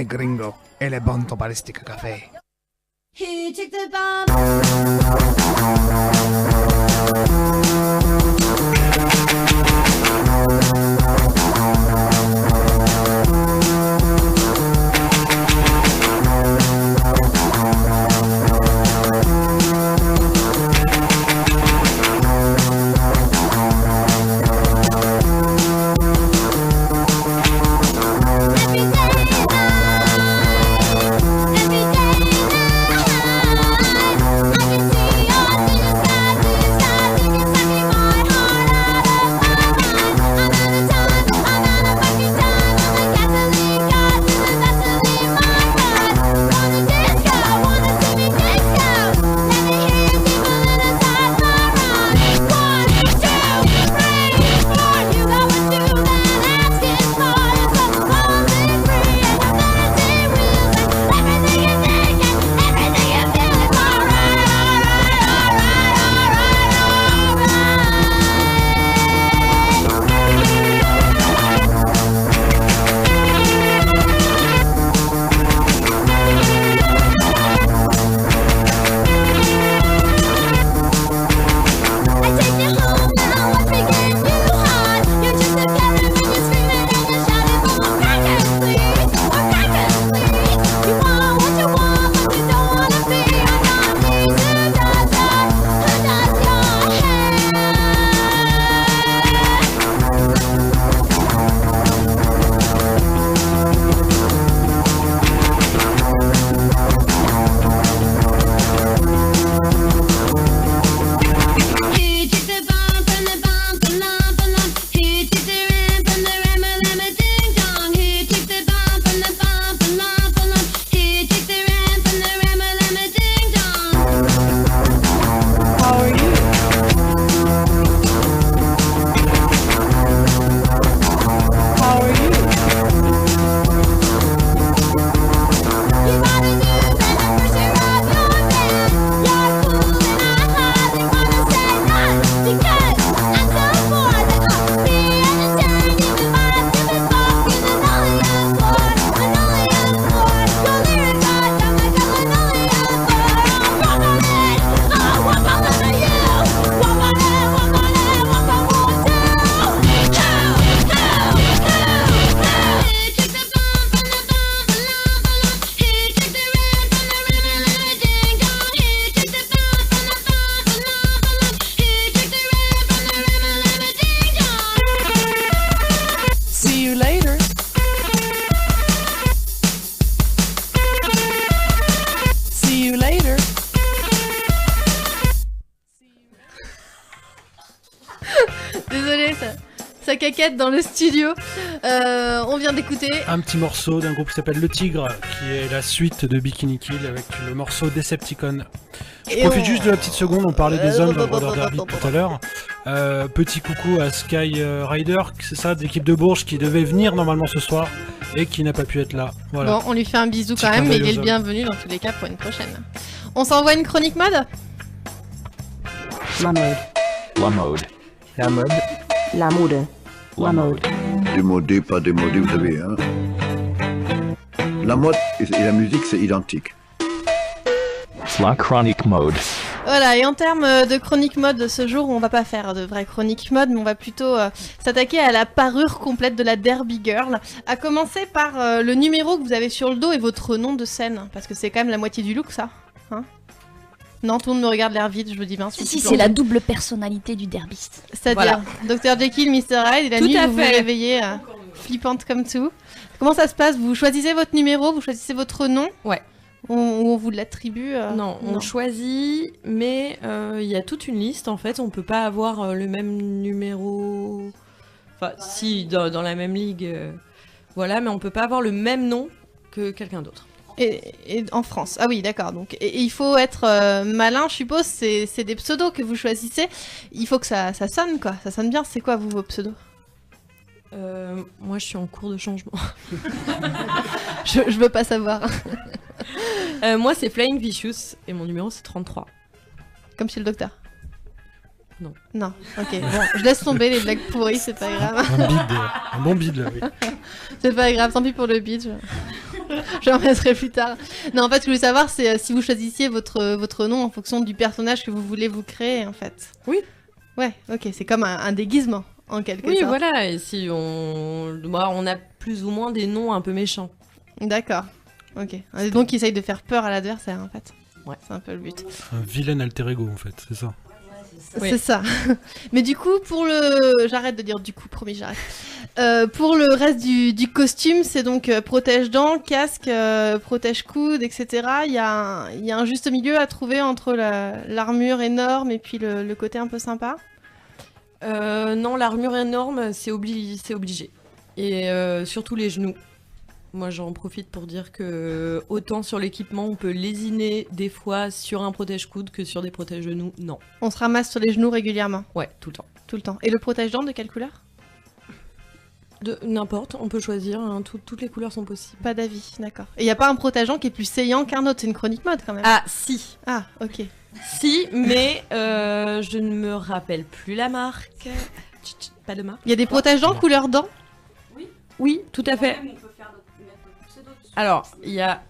Gringo, él es bon ton balistic café. He took the bomb. Every day now, I can see your later. Désolé, ça caquette dans le studio. On vient d'écouter. Un petit morceau d'un groupe qui s'appelle Le Tigre, qui est la suite de Bikini Kill avec le morceau Decepticon. Je profite juste de la petite seconde, on parlait des hommes dans le Roller Derby tout à l'heure. Petit coucou à Sky Rider, c'est ça, d'équipe de Bourges, qui devait venir normalement ce soir et qui n'a pas pu être là. Voilà. Bon, on lui fait un bisou quand même, mais il est le bienvenu dans tous les cas pour une prochaine. On s'envoie une chronique mode. La mode. La mode. La mode. La mode. La mode. Démodé, pas démodé, vous savez. Hein. La mode et la musique, c'est identique. La chronique mode. Voilà, et en termes de chronique mode, ce jour, on va pas faire de vraie chronique mode, mais on va plutôt s'attaquer à la parure complète de la Derby Girl. À commencer par le numéro que vous avez sur le dos et votre nom de scène, parce que c'est quand même la moitié du look, ça. Hein, non, tout le monde me regarde l'air vide, je me dis ben. Si, c'est la double personnalité du derbiste. C'est-à-dire Dr Jekyll, Mr Hyde, et la nuit vous vous réveillez flippante comme tout. Comment ça se passe? Vous choisissez votre numéro, vous choisissez votre nom? Ouais. Ou on vous l'attribue Non, on choisit, mais il y a toute une liste en fait. On peut pas avoir le même numéro. Enfin, si, dans la même ligue, voilà, mais on peut pas avoir le même nom que quelqu'un d'autre. Et en France. Ah oui, d'accord. Donc, et il faut être malin, je suppose. C'est des pseudos que vous choisissez. Il faut que ça sonne, quoi. Ça sonne bien. C'est quoi, vous, vos pseudos? Moi, je suis en cours de changement. je veux pas savoir. Moi, c'est Flying Vicious et mon numéro, c'est 33. Comme chez le docteur? Non. Non, ok. Bon, je laisse tomber les blagues pourries, c'est pas grave. Un bon bide, là, oui. C'est pas grave, tant pis pour le bide. Je remettrai plus tard. Non, en fait, ce que je voulais savoir, c'est si vous choisissiez votre nom en fonction du personnage que vous voulez vous créer, en fait. Oui. Ouais, ok, c'est comme un déguisement, en quelque sorte. Oui, voilà, et si on a plus ou moins des noms un peu méchants. D'accord, ok. Donc, ils essayent de faire peur à l'adversaire, en fait. Ouais. C'est un peu le but. Un vilain alter ego, en fait, c'est ça. Oui. C'est ça. Mais du coup, pour le... J'arrête de dire du coup, promis, j'arrête. Pour le reste du costume, c'est donc protège-dents, casque, protège-coude, etc. Il y a un juste milieu à trouver entre l'armure énorme et puis le côté un peu sympa. Non, l'armure énorme, c'est obligé. Et surtout les genoux. Moi, j'en profite pour dire que autant sur l'équipement, on peut lésiner des fois sur un protège-coude que sur des protège-genoux, non. On se ramasse sur les genoux régulièrement? Ouais, tout le temps. Tout le temps. Et le protège-dents, de quelle couleur? N'importe, on peut choisir, hein, toutes les couleurs sont possibles. Pas d'avis, d'accord. Et il n'y a pas un protège-dents qui est plus saillant qu'un autre, c'est une chronique mode quand même. Ah, si. Ah, ok. Si, mais je ne me rappelle plus la marque. Pas de marque. Il y a des protège-dents couleur dents? Oui, tout à fait. Alors, il y a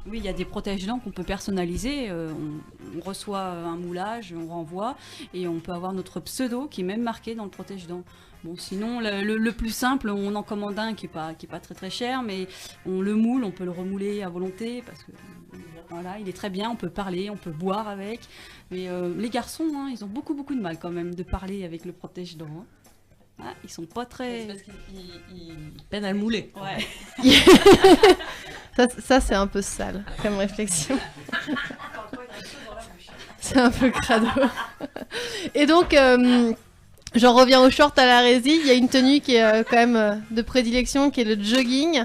Oui, il y a des protège-dents qu'on peut personnaliser. On reçoit un moulage, on renvoie, et on peut avoir notre pseudo qui est même marqué dans le protège-dents. Bon, sinon, le plus simple, on en commande un qui est pas très très cher, mais on le moule, on peut le remouler à volonté, parce que voilà, il est très bien, on peut parler, on peut boire avec. Mais les garçons, hein, ils ont beaucoup de mal quand même de parler avec le protège-dents. Hein. Ah, ils sont pas très... C'est parce qu'ils peinent à le mouler. Ouais. ça c'est un peu sale comme réflexion. C'est un peu crado. Et donc, j'en reviens au short à la résie. Il y a une tenue qui est quand même de prédilection, qui est le jogging.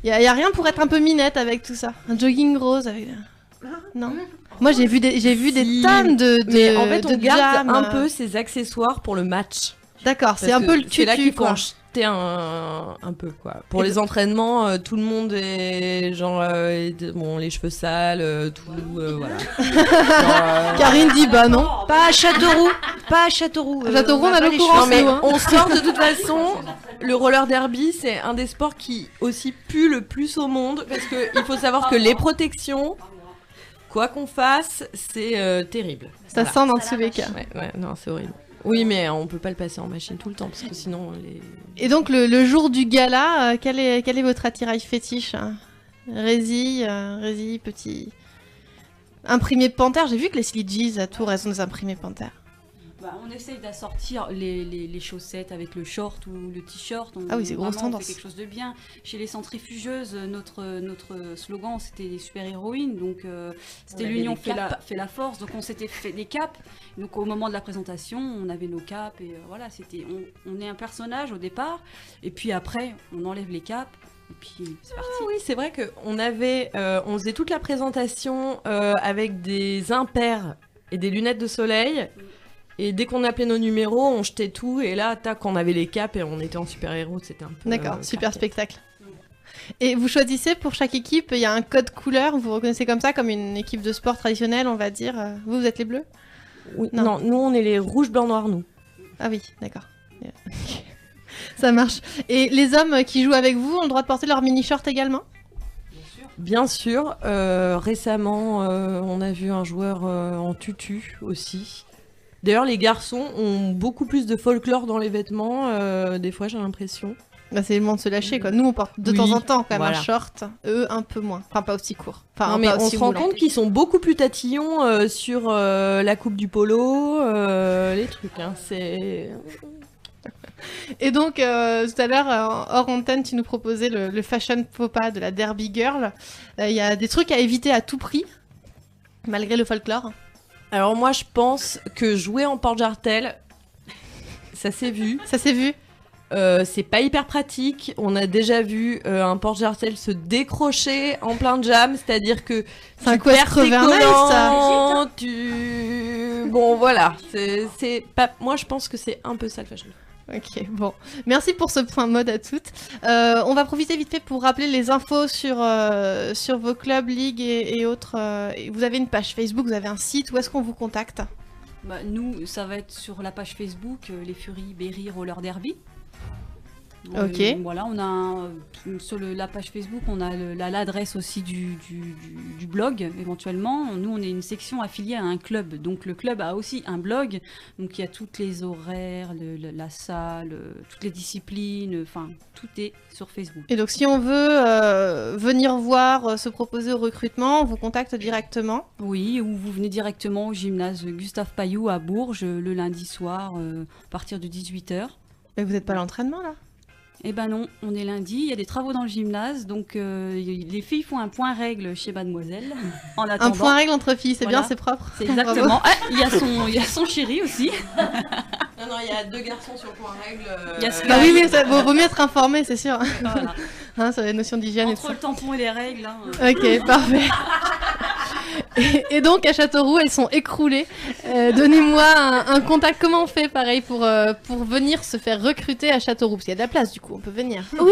Il y a rien pour être un peu minette avec tout ça. Un jogging rose avec... Non. Moi j'ai vu des tonnes de mais en fait, on garde jam. un peu ces accessoires pour le match. D'accord, c'est un peu le tutu, c'est là qu'il faut quoi. en jeter un peu, quoi. Pour les entraînements, tout le monde est genre bon, les cheveux sales, tout voilà. Karine dit bah non. Pas à Châteauroux. Pas à Châteauroux. Châteauroux, on a pas le les courant, cheveux. Non, mais hein. on sort de toute façon. Le roller derby, c'est un des sports qui aussi pue le plus au monde parce que il faut savoir que les protections, quoi qu'on fasse, c'est terrible. Ça sent dans tous les cas. Ouais, non, c'est horrible. Oui, mais on peut pas le passer en machine tout le temps parce que sinon les... Et donc le jour du gala, quel est votre attirail fétiche, hein? Résille, petit imprimé panthère. J'ai vu que les Silly G's à Tours, elles ont des imprimés panthères. On essaye d'assortir les chaussettes avec le short ou le t-shirt. Ah oui, c'est grosse vraiment, tendance. On fait quelque chose de bien. Chez les centrifugeuses, notre slogan, c'était les super-héroïnes. Donc, c'était avait l'union des capes. fait la force. Donc, on s'était fait des capes. Donc, au moment de la présentation, on avait nos capes. Et voilà, on est un personnage au départ. Et puis après, on enlève les capes. Et puis, c'est parti. Ah oui, c'est vrai qu'on faisait toute la présentation avec des impairs et des lunettes de soleil. Et dès qu'on appelait nos numéros, on jetait tout. Et là, tac, on avait les capes et on était en super-héros. C'était un peu... D'accord, super spectacle. Et vous choisissez pour chaque équipe, il y a un code couleur, vous reconnaissez comme ça, comme une équipe de sport traditionnelle, on va dire. Vous êtes les bleus? Oui, non, nous, on est les rouges, blancs, noirs, nous. Ah oui, d'accord. Ça marche. Et les hommes qui jouent avec vous ont le droit de porter leur mini-short également? Bien sûr. Récemment, on a vu un joueur en tutu aussi. D'ailleurs, les garçons ont beaucoup plus de folklore dans les vêtements, des fois, j'ai l'impression. Bah, c'est le moment de se lâcher, quoi. Nous, on porte de temps en temps quand même voilà. un short, eux, un peu moins. Enfin, pas aussi court. Enfin, Non, mais pas on aussi se rend roulant. compte qu'ils sont beaucoup plus tatillons sur la coupe du polo, les trucs. Hein, c'est... Et donc, tout à l'heure, hors antenne, tu nous proposais le fashion faux pas de la Derby Girl. Il y a des trucs à éviter à tout prix, malgré le folklore. Alors moi, je pense que jouer en porte-jartel, ça s'est vu. Ça s'est vu. C'est pas hyper pratique. On a déjà vu un porte-jartel se décrocher en plein jam, c'est-à-dire que C'est un tu coup à se perds tes crever un œil, collants, ça. Bon, voilà. C'est pas... Moi, je pense que c'est un peu ça le fashion. Ok, bon. Merci pour ce point mode à toutes. On va profiter vite fait pour rappeler les infos sur vos clubs, ligues et autres. Vous avez une page Facebook, vous avez un site, où est-ce qu'on vous contacte? Nous, ça va être sur la page Facebook, les Furies Berry Roller Derby. Ok. Voilà, on a sur la page Facebook, on a l'adresse aussi du blog éventuellement. Nous, on est une section affiliée à un club, donc le club a aussi un blog. Donc il y a toutes les horaires, la salle, toutes les disciplines. Enfin, tout est sur Facebook. Et donc si on veut venir voir, se proposer au recrutement, on vous contacte directement? Oui, ou vous venez directement au gymnase Gustave Pailloux à Bourges le lundi soir à partir de 18h. Mais vous n'êtes pas à l'entraînement là? Eh ben non, on est lundi, il y a des travaux dans le gymnase, donc les filles font un point règle chez Mademoiselle. En attendant. Un point règle entre filles, c'est Voilà. bien, c'est propre. C'est exactement. Ah, il y a son chéri aussi. Non, il y a 2 garçons sur point règle. Bah oui, ça vaut mieux être informé, c'est sûr. Voilà. Hein, sur les notions d'hygiène et tout Entre ça. le tampon et les règles. Hein. Ok, parfait. Et donc à Châteauroux, elles sont écroulées. Donnez-moi un contact. Comment on fait, pareil, pour venir se faire recruter à Châteauroux? Parce qu'il y a de la place, du coup, on peut venir. Oui,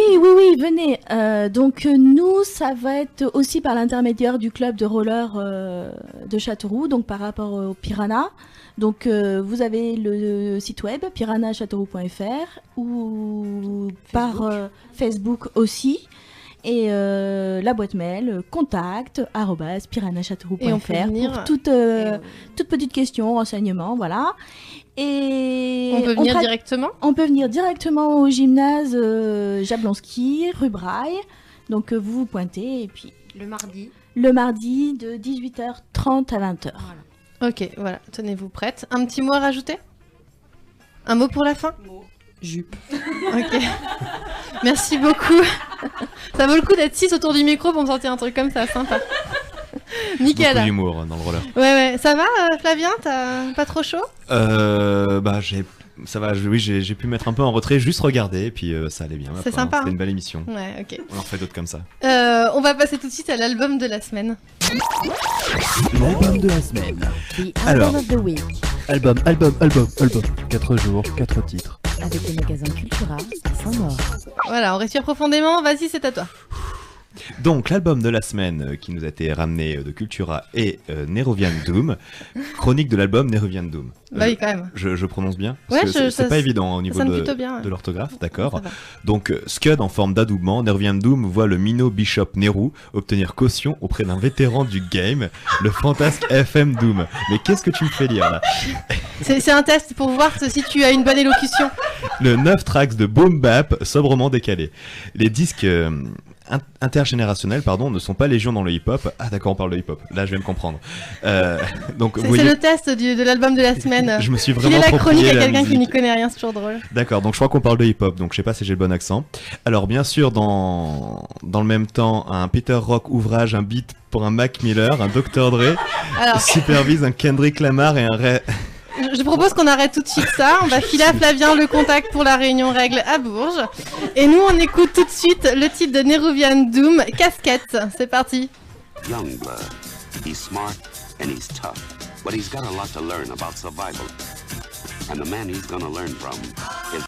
venez. Donc nous, ça va être aussi par l'intermédiaire du club de roller de Châteauroux, donc par rapport au Piranha. Donc vous avez le site web piranhachâteauroux.fr ou par Facebook aussi. Et la boîte mail contact@piranhachâteauroux.fr pour toute petite question, renseignement, voilà. Et On peut venir directement? On peut venir directement au gymnase Jablonski, rue Braille. Donc vous vous pointez et puis... Le mardi de 18h30 à 20h. Ok, voilà, tenez-vous prête. Un petit mot à rajouter? Un mot pour la fin? Jupe. Ok. Merci beaucoup. Ça vaut le coup d'être 6 autour du micro pour me sortir un truc comme ça, sympa. Nickel. Beaucoup d'humour dans le roller. Ouais. Ça va, Flavien? T'as pas trop chaud? Ça va, j'ai pu mettre un peu en retrait, juste regarder, et puis ça allait bien. C'est sympa. C'était hein. une belle émission. Ouais, ok. On en refait d'autres comme ça. On va passer tout de suite à l'album de la semaine. L'album de la semaine. Alors, of the week. Album. 4 jours, 4 titres. Avec le magasin Cultura à Saint-Maur. Voilà, on respire profondément. Vas-y, c'est à toi. Donc, l'album de la semaine qui nous a été ramené de Cultura est Nerovian Doom. Chronique de l'album Nerovian Doom. Bah oui, quand même. Je prononce bien? Ouais, Parce que c'est ça pas évident au niveau sonne plutôt bien, ouais. de l'orthographe, d'accord. Ça va. Donc, Scud en forme d'adoubement, Nerovian Doom voit le minot Bishop Nehru obtenir caution auprès d'un vétéran du game, le fantasque FM Doom. Mais qu'est-ce que tu me fais lire là? C'est un test pour voir si tu as une bonne élocution. Le 9 tracks de boom bap sobrement décalé. Les disques intergénérationnels ne sont pas légion dans le hip-hop. Ah d'accord, on parle de hip-hop. Là, je vais me comprendre. Donc, c'est le test de l'album de la semaine. Je me suis vraiment approprié la chronique à quelqu'un musique. qui n'y connaît rien, c'est toujours drôle. D'accord, donc je crois qu'on parle de hip-hop, donc je sais pas si j'ai le bon accent. Alors bien sûr, dans le même temps, un Peter Rock ouvrage, un beat pour un Mac Miller, un Dr. Dre, supervise un Kendrick Lamar et un Ray... Je propose qu'on arrête tout de suite ça. On va filer à Flavien le contact pour la réunion règle à Bourges. Et nous, on écoute tout de suite le titre de Neruvian Doom, Casquette. C'est parti. Youngblood. He's smart and he's tough, but he's got a lot to learn about survival. And the man he's gonna learn from is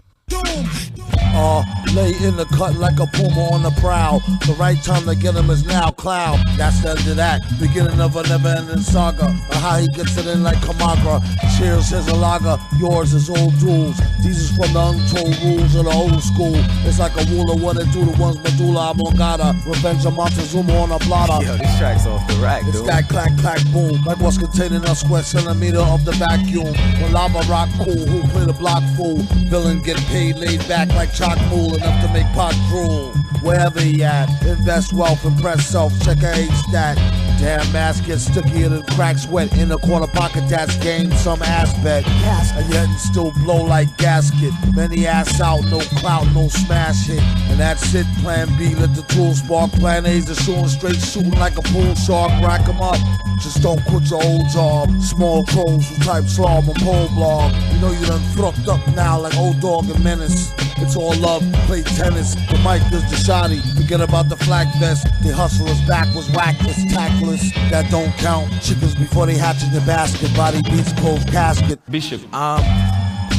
Lay in the cut like a puma on the prowl. The right time to get him is now. Cloud, that's the end of that. Beginning of a never-ending saga. Of how he gets it in like Kamagra. Cheers, here's a lager. Yours is old duels. These is from the untold rules of the old school. It's like a rule of what it do to one's medulla oblongata. Revenge of Montezuma on a blotter. Yo, this track's off the rack, It's dude. that clack, clack, boom. Like what's containing a square centimeter of the vacuum. When lava rock cool, who play the block fool? Villain get paid, laid back like chalk fool, enough to make pot drool. Wherever he at, invest wealth, impress self, check a age stat. Damn mask gets stickier than cracks wet in a quarter pocket that's gained some aspect. And yet it still blow like gasket. Many ass out, no clout, no smash hit. And that's it, plan B, let the tools spark. Plan A's the shooting straight, shooting like a pool shark, rack 'em up. Just don't quit your old job. Small crows who type slob on pole blog. You know you done fucked up now like old dog and menace. It's all love, play tennis. The mic is the shoddy. Forget about the flak vest. They hustle us backwards, whackless, tactless. That don't count. Chickens before they hatch in the basket. Body beats closed casket. Bishop,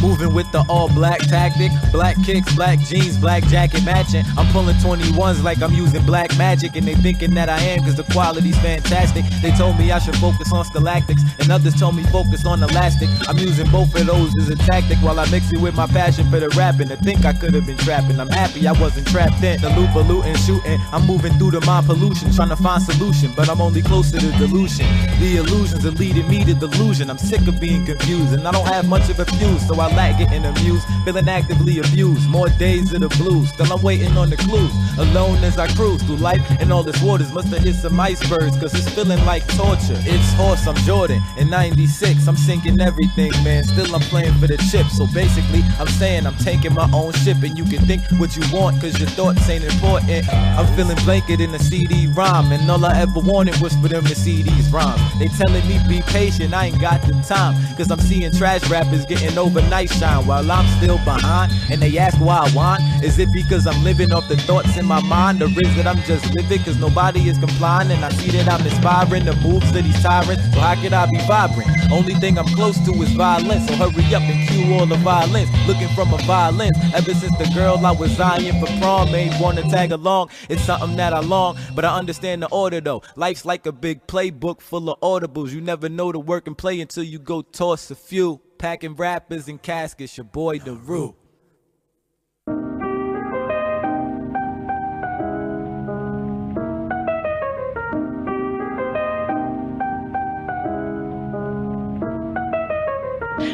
moving with the all black tactic. Black kicks, black jeans, black jacket matching. I'm pulling 21s like I'm using black magic. And they thinking that I am cause the quality's fantastic. They told me I should focus on galactics. And others told me focus on elastic. I'm using both of those as a tactic while I mix it with my passion for the rapping. To think I could have been trapping. I'm happy I wasn't trapped in the loop of looting, shooting. I'm moving through the mind pollution, trying to find solution. But I'm only close to the delusion. The illusions are leading me to delusion. I'm sick of being confused. And I don't have much of a fuse, so I lack getting amused, feeling actively abused. More days of the blues, still I'm waiting on the clues. Alone as I cruise through life, and all this waters must have hit some icebergs, cause it's feeling like torture. It's horse, I'm Jordan. In 96, I'm sinking everything, man. Still I'm playing for the chip. So basically, I'm saying I'm taking my own ship, and you can think what you want, cause your thoughts ain't important. I'm feeling blanket in a CD rhyme, and all I ever wanted was for them to see these rhymes. They telling me be patient, I ain't got the time, cause I'm seeing trash rappers getting overnight shine while I'm still behind. And they ask why I whine. Is it because I'm living off the thoughts in my mind, or is it I'm just living cause nobody is complying? And I see that I'm inspiring the moves of these tyrants, so how could I be vibrant? Only thing I'm close to is violence, so hurry up and cue all the violence. Looking from a violence, ever since the girl I was eyeing for prom made wanna tag along. It's something that I long, but I understand the order though. Life's like a big playbook full of audibles. You never know the work and play until you go toss a few. Packing rappers in caskets, your boy Daru.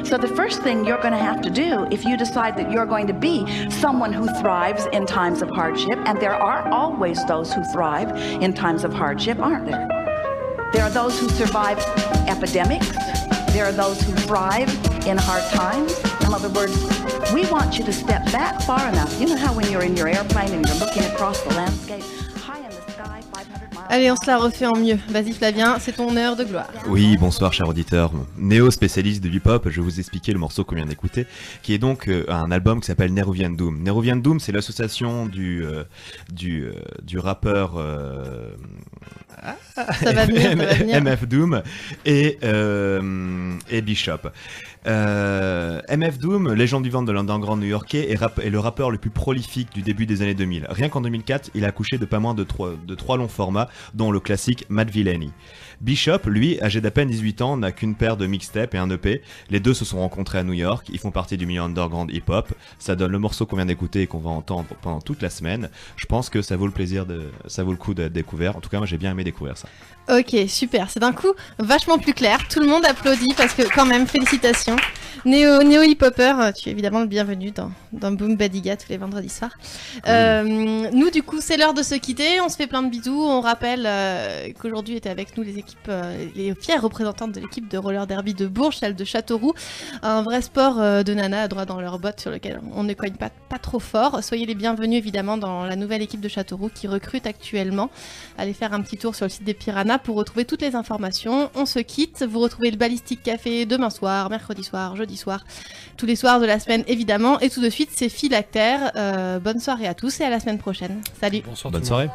So the first thing you're going to have to do, if you decide that you're going to be someone who thrives in times of hardship, and there are always those who thrive in times of hardship, aren't there? There are those who survive epidemics. There are those who thrive in hard times. In other words, we want you to step back far enough. You know how when you're in your airplane and you're looking across the landscape, high in the sky, 500 miles. Allez, on se la refait en mieux. Vas-y Flavien, c'est ton heure de gloire. Oui, bonsoir chers auditeurs. Néo-spécialiste de hip-hop, je vais vous expliquer le morceau qu'on vient d'écouter, qui est donc un album qui s'appelle Neruvian Doom. Neruvian Doom, c'est l'association du rappeur ça va venir. MF Doom et Bishop. MF Doom, légende vivante de l'underground new-yorkais, est le rappeur le plus prolifique du début des années 2000. Rien qu'en 2004, il a accouché de pas moins de 3 longs formats, dont le classique Mad Villainy. Bishop, lui, âgé d'à peine 18 ans, n'a qu'une paire de mixtapes et un EP. Les deux se sont rencontrés à New York, ils font partie du milieu underground hip-hop. Ça donne le morceau qu'on vient d'écouter et qu'on va entendre pendant toute la semaine. Je pense que ça vaut le coup d'être découvert. En tout cas, moi j'ai bien aimé découvrir ça. Ok, super, c'est d'un coup vachement plus clair. Tout le monde applaudit parce que quand même, félicitations. Néo hip-hopper, tu es évidemment le bienvenu dans Boom Badiga tous les vendredis soirs. Nous, du coup, c'est l'heure de se quitter. On se fait plein de bisous. On rappelle qu'aujourd'hui étaient avec nous les équipes, les fières représentantes de l'équipe de roller derby de Bourges, celle de Châteauroux. Un vrai sport de nana à droit dans leurs bottes sur lequel on ne cogne pas trop fort. Soyez les bienvenus évidemment dans la nouvelle équipe de Châteauroux qui recrute actuellement. Allez faire un petit tour sur le site des Piranhas pour retrouver toutes les informations. On se quitte. Vous retrouvez le Ballistic Café demain soir, mercredi soir, jeudi soir, tous les soirs de la semaine évidemment. Et tout de suite, c'est Philactère. Bonne soirée à tous et à la semaine prochaine. Salut. Bonsoir. Bonne soirée.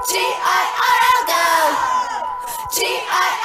G-I-R-L go. G-I-R-L